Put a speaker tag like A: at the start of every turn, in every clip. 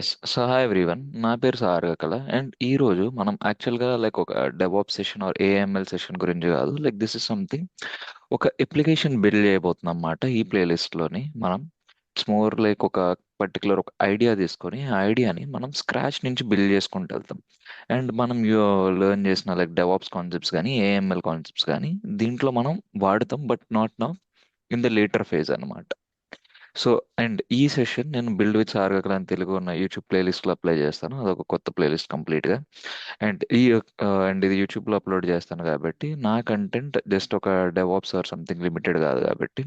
A: Yes. So hi everyone, నా పేరు సారగకల and ఈ రోజు మనం యాక్చువల్గా లైక్ ఒక DevOps session are AML session గురించి కాదు, లైక్ దిస్ ఇస్ సంథింగ్, ఒక అప్లికేషన్ బిల్డ్ చేయబోతున్నాం అన్నమాట ఈ ప్లేలిస్ట్లోని మనం. ఇట్స్ మోర్ లైక్ ఒక పర్టికులర్ ఒక ఐడియా తీసుకొని ఆ ఐడియాని మనం స్క్రాచ్ నుంచి బిల్డ్ చేసుకుంటూ వెళ్తాం. అండ్ మనం లెర్న్ చేసిన లైక్ డెవాప్స్ కాన్సెప్ట్స్ కానీ ఏఎంఎల్ కాన్సెప్ట్స్ కానీ దీంట్లో మనం వాడతాం, but not now, in the later phase అన్నమాట. సో అండ్ ఈ సెషన్ నేను బిల్డ్ విత్ సార్గకల అని తెలుగు ఉన్న యూట్యూబ్ ప్లేలిస్ట్లో అప్లై చేస్తాను. అదొక కొత్త ప్లేలిస్ట్ కంప్లీట్గా. అండ్ అండ్ ఇది యూట్యూబ్లో అప్లోడ్ చేస్తాను కాబట్టి నా కంటెంట్ జస్ట్ ఒక డెవాప్స్ ఆర్ సంథింగ్ లిమిటెడ్ కాదు కాబట్టి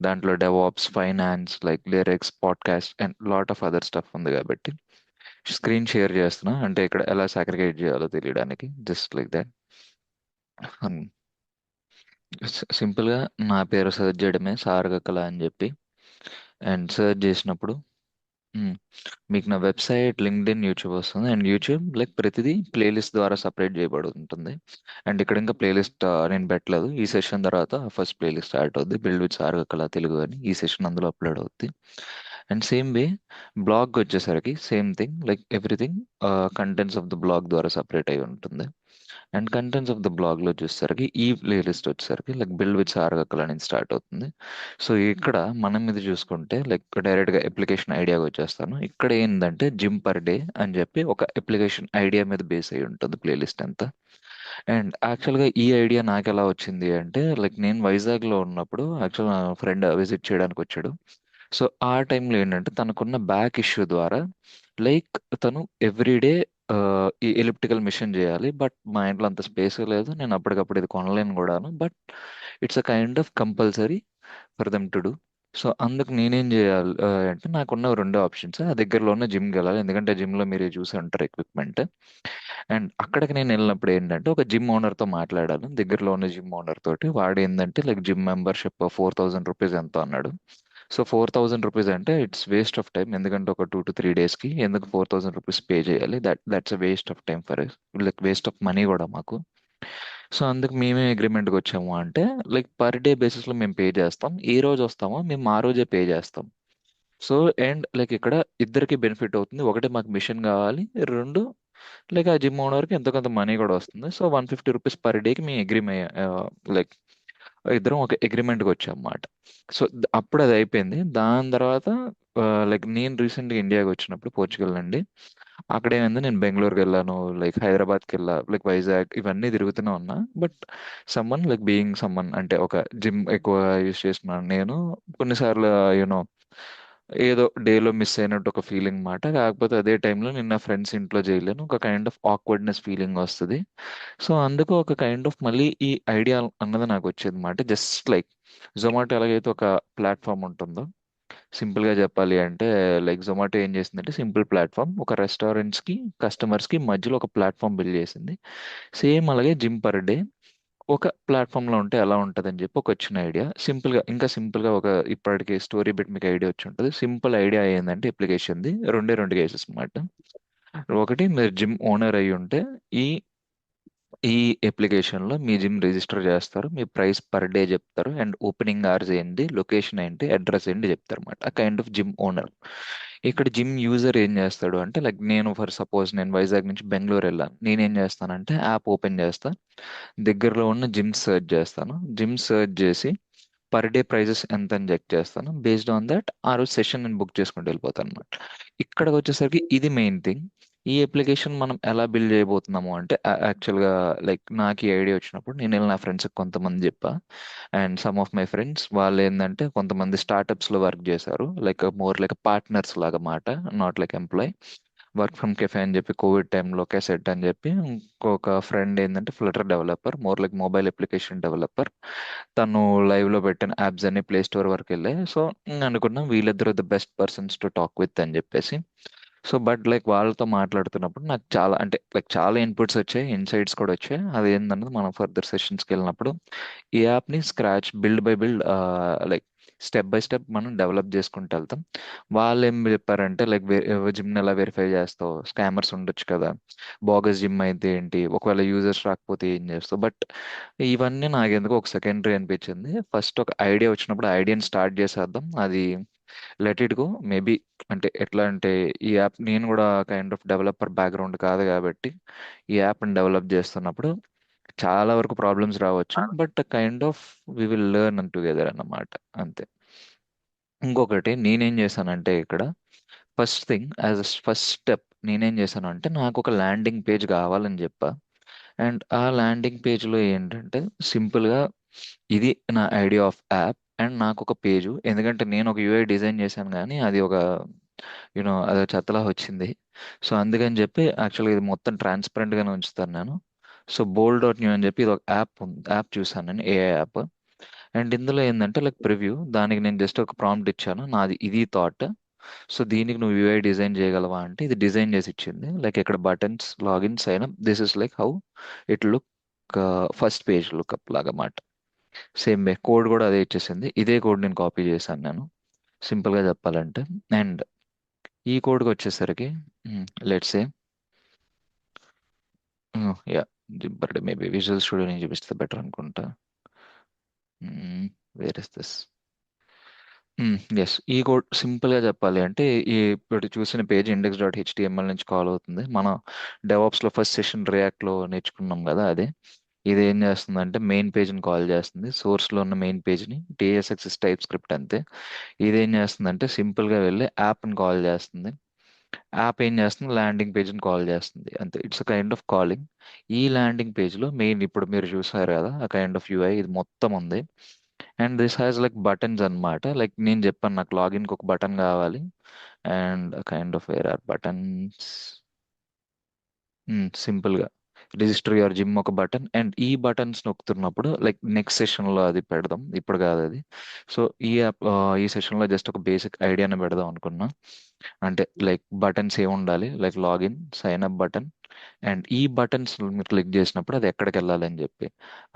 A: దాంట్లో DevOps, finance, like lyrics, podcast and lot of other stuff ఉంది కాబట్టి స్క్రీన్ షేర్ చేస్తున్నా. అంటే ఇక్కడ ఎలా సాక్రిఫైస్ చేయాలో తెలియడానికి, జస్ట్ లైక్ దాట్. సింపుల్గా నా పేరు సెర్చ్ చేయడమే సార్గకల అని చెప్పి, అండ్ సెర్చ్ చేసినప్పుడు మ్మ్. మీకు నా వెబ్సైట్, లింక్డ్ఇన్, యూట్యూబ్ వస్తుంది. అండ్ యూట్యూబ్ లైక్ ప్రతిదీ ప్లేలిస్ట్ ద్వారా సపరేట్ చేయబడి ఉంటుంది. అండ్ ఇక్కడ ఇంకా ప్లేలిస్ట్ నేను పెట్టలేదు. ఈ సెషన్ తర్వాత ఫస్ట్ ప్లేలిస్ట్ స్టార్ట్ అవుద్ది, బిల్డ్ విత్ సార్గకళ తెలుగు అని. ఈ సెషన్ అందులో అప్లోడ్ అవుద్ది. అండ్ సేమ్ వే బ్లాగ్ వచ్చేసరికి same thing, like everything contents of the blog ద్వారా సపరేట్ అయి ఉంటుంది. అండ్ కంటెంట్స్ ఆఫ్ ద బ్లాగ్లో వచ్చేసరికి ఈ ప్లేలిస్ట్ వచ్చేసరికి లైక్ బిల్డ్ విత్ సార్గకళ నుంచి స్టార్ట్ అవుతుంది. సో ఇక్కడ మనం ఇది చూసుకుంటే లైక్ డైరెక్ట్గా అప్లికేషన్ ఐడియాకి వచ్చేస్తాను. ఇక్కడ ఏంటంటే జిమ్ పర్ డే అని చెప్పి ఒక అప్లికేషన్ ఐడియా మీద బేస్ అయి ఉంటుంది ప్లేలిస్ట్ అంతా. అండ్ యాక్చువల్గా ఈ ఐడియా నాకు ఎలా వచ్చింది అంటే లైక్ నేను వైజాగ్లో ఉన్నప్పుడు యాక్చువల్ నా ఫ్రెండ్ విజిట్ చేయడానికి వచ్చాడు. సో ఆ టైంలో ఏంటంటే తనకున్న బ్యాక్ ఇష్యూ ద్వారా లైక్ తను ఎవ్రీడే ఈ ఎలిప్టికల్ మిషన్ చేయాలి. బట్ మా ఇంట్లో అంత స్పేస్ లేదు, నేను అప్పటికప్పుడు ఇది కొనలేను కూడాను. But it's a kind of compulsory for them to do. So అందుకు నేనేం చేయాలి అంటే నాకున్న రెండే ఆప్షన్స్. ఆ దగ్గరలో ఉన్న జిమ్కి వెళ్ళాలి, ఎందుకంటే జిమ్లో మీరు చూసి ఉంటారు ఎక్విప్మెంట్. అండ్ అక్కడికి నేను వెళ్ళినప్పుడు ఏంటంటే ఒక జిమ్ ఓనర్తో మాట్లాడాను, దగ్గరలో ఉన్న జిమ్ ఓనర్ తోటి. వాడు ఏంటంటే లైక్ జిమ్ మెంబర్షిప్ 4000 రూపీస్ ఎంతో అన్నాడు. సో 4000 రూపీస్ అంటే ఇట్స్ వేస్ట్ ఆఫ్ టైం, ఎందుకంటే ఒక 2 to 3 డేస్కి ఎందుకు 4000 రూపీస్ పే చేయాలి? That's a waste of time for like waste of money కూడా మాకు. సో అందుకు మేమే అగ్రిమెంట్కి వచ్చాము అంటే లైక్ పర్ డే బేసిస్లో మేము పే చేస్తాం. ఏ రోజు వస్తామో మేము ఆ రోజే పే చేస్తాం. సో అండ్ లైక్ ఇక్కడ ఇద్దరికి బెనిఫిట్ అవుతుంది. ఒకటి మాకు మిషన్ కావాలి, రెండు లైక్ ఆ జిమ్ ఓనర్కి ఎంతో కొంత మనీ కూడా వస్తుంది. సో 150 రూపీస్ పర్ డేకి మేము లైక్ ఇద్దరం ఒక అగ్రిమెంట్కి వచ్చాం అన్నమాట. సో అప్పుడు అది అయిపోయింది. దాని తర్వాత లైక్ నేను రీసెంట్గా ఇండియాకి వచ్చినప్పుడు పోర్చుగల్ నుండి అక్కడ ఏమైంది, నేను బెంగళూరుకి వెళ్ళాను, లైక్ హైదరాబాద్కి వెళ్ళా, లైక్ వైజాగ్, ఇవన్నీ తిరుగుతూనే ఉన్నా. But someone like being someone అంటే ఒక జిమ్ ఎక్కువ యూస్ చేస్తున్నాను నేను. కొన్నిసార్లు యూనో ఏదో డేలో మిస్ అయినట్టు ఒక ఫీలింగ్ మాట. కాకపోతే అదే టైంలో నేను నా ఫ్రెండ్స్ ఇంట్లో చేయలేను, ఒక కైండ్ ఆఫ్ ఆక్వర్డ్నెస్ ఫీలింగ్ వస్తుంది. సో అందుకు ఒక కైండ్ ఆఫ్ మళ్ళీ ఈ ఐడియా అన్నది నాకు వచ్చేది అనమాట. జస్ట్ లైక్ జొమాటో ఎలాగైతే ఒక ప్లాట్ఫామ్ ఉంటుందో, సింపుల్ గా చెప్పాలి అంటే లైక్ జొమాటో ఏం చేసిందంటే సింపుల్ ప్లాట్ఫామ్, ఒక రెస్టారెంట్స్ కి కస్టమర్స్ కి మధ్యలో ఒక ప్లాట్ఫామ్ బిల్డ్ చేసింది. సేమ్ అలాగే జిమ్ పర్ డే ఒక ప్లాట్ఫామ్ లో ఉంటే ఎలా ఉంటది అని చెప్పి ఒక వచ్చిన ఐడియా. సింపుల్ గా, ఇంకా సింపుల్ గా ఒక ఇప్పటికి స్టోరీ బిట్ మీకు ఐడియా వచ్చి ఉంటుంది. సింపుల్ ఐడియా ఏంటంటే అప్లికేషన్ది రెండు కేసెస్ అన్నమాట. ఒకటి, మీరు జిమ్ ఓనర్ అయి ఉంటే ఈ ఈ అప్లికేషన్లో మీ జిమ్ రిజిస్టర్ చేస్తారు, మీ ప్రైస్ పర్ డే చెప్తారు, అండ్ ఓపెనింగ్ అవర్స్ ఏంటి, లొకేషన్ ఏంటి, అడ్రస్ ఏంటి చెప్తారు అనమాట. ఆ కైండ్ ఆఫ్ జిమ్ ఓనర్. ఇక్కడ జిమ్ యూజర్ ఏం చేస్తాడు అంటే లైక్ నేను ఫర్ సపోజ్ నేను వైజాగ్ నుంచి బెంగళూరు వెళ్ళాను, నేనేం చేస్తానంటే యాప్ ఓపెన్ చేస్తా, దగ్గరలో ఉన్న జిమ్ సర్చ్ చేస్తాను, జిమ్ సర్చ్ చేసి పర్ డే ప్రైజెస్ ఎంత అని చెక్ చేస్తాను. బేస్డ్ ఆన్ దట్ ఆ రోజు సెషన్ నేను బుక్ చేసుకుంటూ వెళ్ళిపోతాను అనమాట. ఇక్కడికి వచ్చేసరికి ఇది మెయిన్ థింగ్. ఈ అప్లికేషన్ మనం ఎలా బిల్డ్ చేయబోతున్నాము అంటే యాక్చువల్గా లైక్ నాకు ఈ ఐడియా వచ్చినప్పుడు నేను వెళ్ళి నా ఫ్రెండ్స్ కొంతమంది చెప్పా. And some of my friends వాళ్ళు ఏంటంటే కొంతమంది స్టార్టప్స్లో వర్క్ చేశారు, లైక్ మోర్ లైక్ పార్ట్నర్స్ లాగా మాట, not like employee. Work from cafe అని చెప్పి కోవిడ్ టైంలో కెసెట్ అని చెప్పి, ఇంకొక ఫ్రెండ్ ఏంటంటే Flutter developer, more like mobile application developer. తను లైవ్ లో పెట్టిన యాప్స్ అన్ని ప్లే స్టోర్ వరకు వెళ్ళాయి. సో అనుకున్నాం వీళ్ళిద్దరు the best persons to talk with అని చెప్పేసి. సో బట్ లైక్ వాళ్ళతో మాట్లాడుతున్నప్పుడు నాకు చాలా అంటే లైక్ చాలా ఇన్పుట్స్ వచ్చాయి, ఇన్సైట్స్ కూడా వచ్చాయి. అది ఏంటన్నది మనం ఫర్దర్ సెషన్స్కి వెళ్ళినప్పుడు ఈ యాప్ని scratch build by build like step by step మనం డెవలప్ చేసుకుంటూ వెళ్తాం. వాళ్ళు ఏం చెప్పారంటే లైక్ జిమ్ ఎలా వెరిఫై చేస్తావు, స్కామర్స్ ఉండొచ్చు కదా, బోగస్ జిమ్ అయితే ఏంటి, ఒకవేళ యూజర్స్ రాకపోతే ఏం చేస్తావు. బట్ ఇవన్నీ నాకెందుకు ఒక సెకండరీ అనిపించింది. ఫస్ట్ ఒక ఐడియా వచ్చినప్పుడు ఐడియాని స్టార్ట్ చేసేద్దాం, అది లెట్ ఇట్ గో మేబీ. అంటే ఎట్లా అంటే ఈ యాప్ నేను కూడా కైండ్ ఆఫ్ డెవలపర్ బ్యాక్గ్రౌండ్ కాదు కాబట్టి ఈ యాప్ని డెవలప్ చేస్తున్నప్పుడు చాలా వరకు ప్రాబ్లమ్స్ రావచ్చు, but kind of we will learn together అన్నమాట. అంతే. ఇంకొకటి నేనేం చేశానంటే ఇక్కడ first thing as first step నేనేం చేశాను అంటే నాకు ఒక ల్యాండింగ్ పేజ్ కావాలని చెప్పా. అండ్ ఆ ల్యాండింగ్ పేజ్లో ఏంటంటే సింపుల్గా ఇది నా ఐడియా ఆఫ్ యాప్ అండ్ నాకు ఒక పేజు, ఎందుకంటే నేను ఒక యూఐ డిజైన్ చేశాను కానీ అది ఒక అది చెత్తలా వచ్చింది. సో అందుకని చెప్పి యాక్చువల్గా ఇది మొత్తం ట్రాన్స్పరెంట్గానే ఉంచుతాను నేను. సో బోల్డ్ డాట్ న్యూ అని చెప్పి ఇది ఒక యాప్ యాప్ చూసాను నేను, ఏఐ యాప్. అండ్ ఇందులో ఏంటంటే లైక్ ప్రివ్యూ, దానికి నేను జస్ట్ ఒక ప్రాంప్ట్ ఇచ్చాను, నాది ఇది థాట్. సో దీనికి నువ్వు యూఐ డిజైన్ చేయగలవా అంటే ఇది డిజైన్ చేసి ఇచ్చింది. లైక్ ఇక్కడ buttons, login, sign up, this is like how it look first page look up లాగా మాట. సేమ్ వే కోడ్ కూడా అదే ఇచ్చేసింది. ఇదే కోడ్ నేను కాపీ చేశాను నేను, సింపుల్గా చెప్పాలంటే. అండ్ ఈ కోడ్కి వచ్చేసరికి let's say yeah but maybe visual studio నేను చూపిస్తే బెటర్ అనుకుంటా. Where is this? ఎస్, ఈ కోడ్ సింపుల్గా చెప్పాలి అంటే ఈ ఇప్పుడు చూసిన పేజ్ index.html నుంచి కాల్ అవుతుంది. మనం డెవాప్స్లో ఫస్ట్ సెషన్ రియాక్ట్లో నేర్చుకున్నాం కదా అదే. ఇది ఏం చేస్తుందంటే మెయిన్ పేజ్ని కాల్ చేస్తుంది, సోర్స్లో ఉన్న మెయిన్ పేజ్ని, TSXS టైప్ స్క్రిప్ట్ అంతే. ఇది ఏం చేస్తుందంటే సింపుల్గా వెళ్ళి యాప్ని కాల్ చేస్తుంది. యాప్ ఏం చేస్తుంది, ల్యాండింగ్ పేజ్ని కాల్ చేస్తుంది అంతే. It's kind of calling. ఈ ల్యాండింగ్ పేజ్లో మెయిన్ ఇప్పుడు మీరు చూసారు కదా ఆ కైండ్ ఆఫ్ యూఐ ఇది మొత్తం ఉంది. And this has like buttons అన్నమాట. లైక్ నేను చెప్పాను నాకు లాగిన్కి ఒక బటన్ కావాలి. And kind of where are buttons, సింపుల్గా రిజిస్టర్ యువర్ జిమ్ ఒక బటన్. అండ్ ఈ బటన్స్ నొక్కుతున్నప్పుడు లైక్ నెక్స్ట్ సెషన్లో అది పెడదాం, ఇప్పుడు కాదు అది. సో ఈ యాప్ ఈ సెషన్లో జస్ట్ ఒక బేసిక్ ఐడియాని పెడదాం అనుకున్నా. అంటే లైక్ బటన్స్ ఏమి ఉండాలి, like login, sign up button. And ఈ బటన్స్ మీరు క్లిక్ చేసినప్పుడు అది ఎక్కడికి వెళ్ళాలి అని చెప్పి.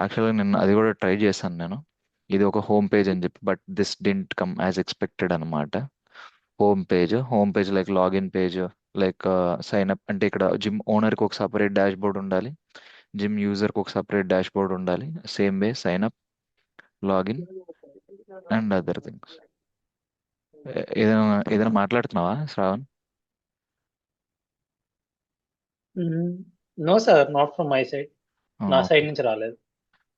A: యాక్చువల్గా నేను అది కూడా ట్రై చేశాను నేను. ఇది ఒక హోమ్ పేజ్ అని చెప్పి, but this didn't come as expected అనమాట. Home page like login page, like sign up అంటే ఇక్కడ జిమ్ ఓనర్కి ఒక సపరేట్ డాష్ బోర్డ్ ఉండాలి, జిమ్ యూజర్కి ఒక సపరేట్ డాష్ బోర్డ్ ఉండాలి. Same way sign up, login and other things. ఏదైనా ఏదైనా మాట్లాడుతున్నావా Shravan?
B: No sir, not from my side. నా
A: ఓకే.
B: సైడ్ నుంచి రాలేదు.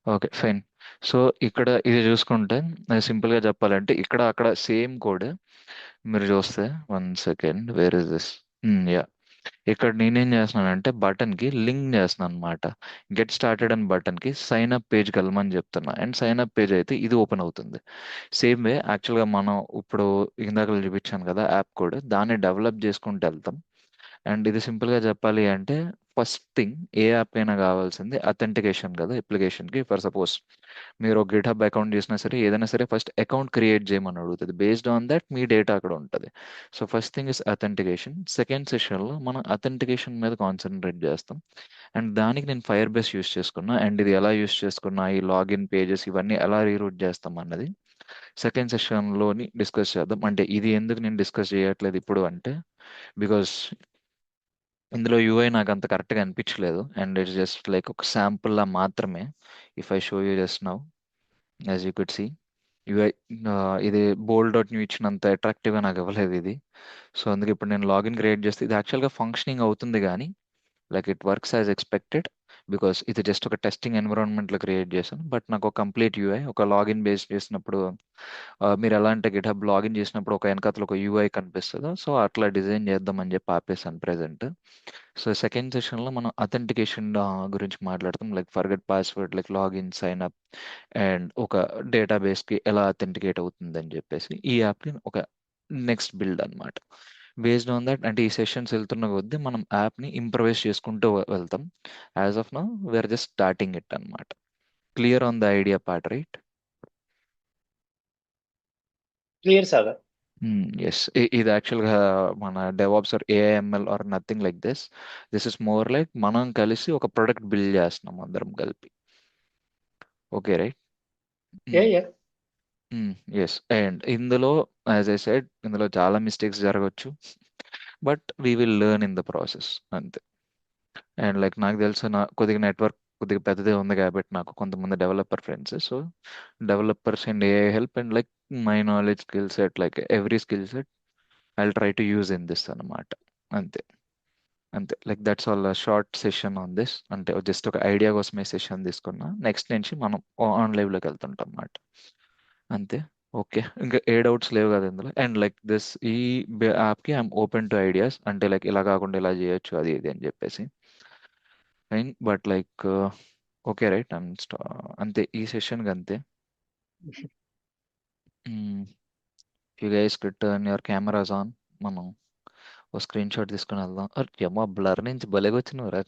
A: Okay fine. సో ఇక్కడ ఇది చూసుకుంటే సింపుల్గా చెప్పాలంటే ఇక్కడ అక్కడ సేమ్ కోడ్ మీరు చూస్తే, 1 second, where is this? Yeah, ఇక్కడ నేనేం చేస్తున్నానంటే బటన్కి లింక్ చేస్తున్నాను అనమాట. గెట్ స్టార్టెడ్ అని బటన్కి సైన్ అప్ పేజ్ కలమని చెప్తున్నా. అండ్ సైన్ అప్ పేజ్ అయితే ఇది ఓపెన్ అవుతుంది. సేమ్ వే యాక్చువల్గా మనం ఇప్పుడు ఇందాక చూపించాను కదా యాప్ కోడ్, దాన్ని డెవలప్ చేసుకుంటూ వెళ్తాం. అండ్ ఇది సింపుల్గా చెప్పాలి అంటే ఫస్ట్ థింగ్ ఏ యాప్ అయినా కావాల్సింది అథెంటికేషన్ కదా అప్లికేషన్కి. ఫర్ సపోజ్ మీరు ఒక గిట్ హబ్ అకౌంట్ చేసినా సరే ఏదైనా సరే ఫస్ట్ అకౌంట్ క్రియేట్ చేయమని అడుగుతుంది, based on that me data అక్కడ ఉంటుంది. So first thing is authentication. Second సెషన్లో మనం అథెంటికేషన్ మీద కాన్సన్ట్రేట్ చేస్తాం. అండ్ దానికి నేను ఫైర్ బేస్ యూస్ చేసుకున్నా. అండ్ ఇది ఎలా యూస్ చేసుకున్నా, ఈ లాగిన్ పేజెస్ ఇవన్నీ ఎలా రీరూట్ చేస్తాం అన్నది సెకండ్ సెషన్లోని డిస్కస్ చేద్దాం. అంటే ఇది ఎందుకు నేను డిస్కస్ చేయట్లేదు ఇప్పుడు అంటే బికాస్ ఇందులో యూఐ నాకు అంత కరెక్ట్గా అనిపించలేదు. అండ్ ఇట్స్ జస్ట్ లైక్ ఒక శాంపుల్ లా మాత్రమే. If I show you just now, as you could see UI ఇది బోల్డ్ డాట్ న్యూ ఇచ్చినంత అట్రాక్టివ్గా నాకు ఇవ్వలేదు ఇది. సో అందుకే ఇప్పుడు నేను లాగిన్ క్రియేట్ చేస్తే ఇది యాక్చువల్గా ఫంక్షనింగ్ అవుతుంది కానీ like it works as expected. Because ఇది జస్ట్ ఒక టెస్టింగ్ ఎన్విరాన్మెంట్లో క్రియేట్ చేశాను. బట్ నాకు ఒక కంప్లీట్ యూఐ ఒక లాగిన్ బేస్ చేసినప్పుడు మీరు ఎలా అంటే గిట్హబ్ లాగిన్ చేసినప్పుడు ఒక వెనకాతల ఒక యూఐ కనిపిస్తుందో సో అట్లా డిజైన్ చేద్దాం అని చెప్పి ఆపేసాను ప్రెసెంట్. సో సెకండ్ సెషన్లో మనం అథెంటికేషన్ గురించి మాట్లాడతాం, like forget password, like login, sign up and ఒక డేటాబేస్కి ఎలా అథెంటికేట్ అవుతుంది అని చెప్పేసి ఈ యాప్ని ఒక నెక్స్ట్ బిల్డ్ అన్నమాట. బేస్డ్ ఆన్ దట్ అంటే ఈ సెషన్స్ వెళ్తున్న కొద్దీ మనం యాప్ని ఇంప్రవైజ్ చేసుకుంటూ వెళ్తాం. As of now we are just starting it అన్నమాట. Clear on the idea part, right?
B: Clear sir.
A: Yes, ఇది యాక్చువల్గా మన DevOps or AIML or nothing like this. This is more like మనం కలిసి ఒక ప్రొడక్ట్ బిల్డ్ చేస్తున్నాం అందరం కలిపి. ఓకే రైట్?
B: ఏ ఏ
A: ఎస్. అండ్ ఇందులో యాజ్ ఐ సెడ్ ఇందులో చాలా మిస్టేక్స్ జరగవచ్చు, but we will learn in the process అంతే. అండ్ లైక్ నాకు తెలుసు నా కొద్దిగా నెట్వర్క్ కొద్దిగా పెద్దదే ఉంది కాబట్టి నాకు కొంతమంది developer friends. So developers and AI help and like my knowledge skill set like every skill set I try to use in this అన్నమాట. అంతే. అంతే like that's all short session on this. అంటే జస్ట్ ఒక idea కోసమే session తీసుకున్నా. Next నుంచి మనం on లైవ్లోకి వెళ్తుంటాం అన్నమాట. అంతే. ఓకే, ఇంకా ఏ డౌట్స్ లేవు కదా ఇందులో. అండ్ లైక్ దిస్ ఈ యాప్కి ఐఎమ్ ఓపెన్ టు ఐడియాస్. అంటే లైక్ ఇలా కాకుండా ఇలా చేయొచ్చు అది ఇది అని చెప్పేసి. And but like okay right అంతే ఈ సెషన్కి అంతే. You guys could turn your cameras on. మనం ఓ స్క్రీన్ షాట్ తీసుకుని వెళ్దాం. అరే అమ్మ బ్లర్ నుంచి భలేగా వచ్చినవరా.